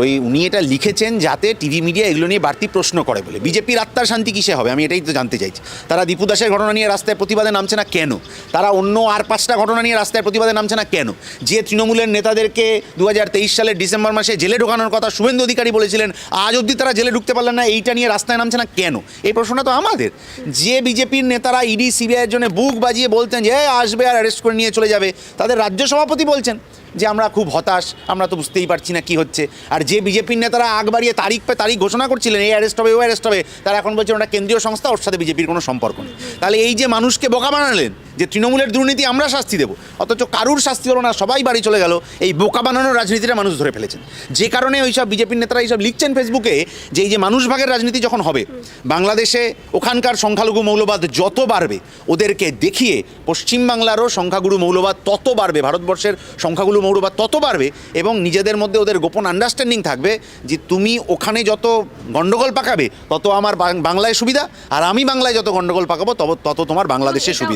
ওই উনি এটা লিখেছেন যাতে টিভি মিডিয়া এগুলো নিয়ে বাড়তি প্রশ্ন করে বলে। বিজেপির আত্মার শান্তি কিসে হবে, আমি এটাই তো জানতে চাইছি। তারা দীপু দাসের ঘটনা নিয়ে রাস্তায় প্রতিবাদে নামছে না কেন? তারা অন্য আর 5টা ঘটনা নিয়ে রাস্তায় প্রতিবাদে নামছে না কেন? যে তৃণমূলের নেতাদেরকে 2023 সালের ডিসেম্বর মাসে জেলে ঢোকানোর কথা শুভেন্দু অধিকারী বলেছিলেন, আজ অবধি তারা জেলে ঢুকতে পারলেন না, এইটা নিয়ে রাস্তায় নামছে না কেন? এই প্রশ্নটা তো আমাদের। যে বিজেপির নেতারা ইডি সিবিআইয়ের জন্য বুক বাজিয়ে বলতেন যে আসবে আর অ্যারেস্ট করে নিয়ে চলে যাবে, তাদের রাজ্য সভাপতি বলছেন যে আমরা খুব হতাশ, আমরা তো বুঝতেই পারছি না কি হচ্ছে। আর যে বিজেপির নেতারা আগ বাড়িয়ে তারিখ পে তারিখ ঘোষণা করছিলেন এই অ্যারেস্ট হবে ও অ্যারেস্ট হবে, তারা এখন বলছেন ওটা কেন্দ্রীয় সংস্থা, ওর সাথে বিজেপির কোনো সম্পর্ক নেই। তাহলে এই যে মানুষকে বোকা বানালেন যে তৃণমূলের দুর্নীতি আমরা শাস্তি দেবো, অথচ কারুর শাস্তি হলো না, সবাই বাড়ি চলে গেল, এই বোকা বানানোর রাজনীতিটা মানুষ ধরে ফেলেছেন। যে কারণে ওইসব বিজেপির নেতারা এইসব লিখছেন ফেসবুকে যে এই যে মানুষ ভাগের রাজনীতি যখন হবে বাংলাদেশে, ওখানকার সংখ্যালঘু মৌলবাদ যত বাড়বে, ওদেরকে দেখিয়ে পশ্চিমবাংলারও সংখ্যাগুরু মৌলবাদ তত বাড়বে, ভারতবর্ষের সংখ্যাগুরু মৌলবাদ তত বাড়বে, এবং নিজেদের মধ্যে ওদের গোপন আন্ডারস্ট্যান্ডিং থাকবে যে তুমি ওখানে যত গণ্ডগোল পাকাবে তত আমার বাংলায় সুবিধা, আর আমি বাংলায় যত গণ্ডগোল পাকাবো তত তোমার বাংলাদেশে সুবিধা।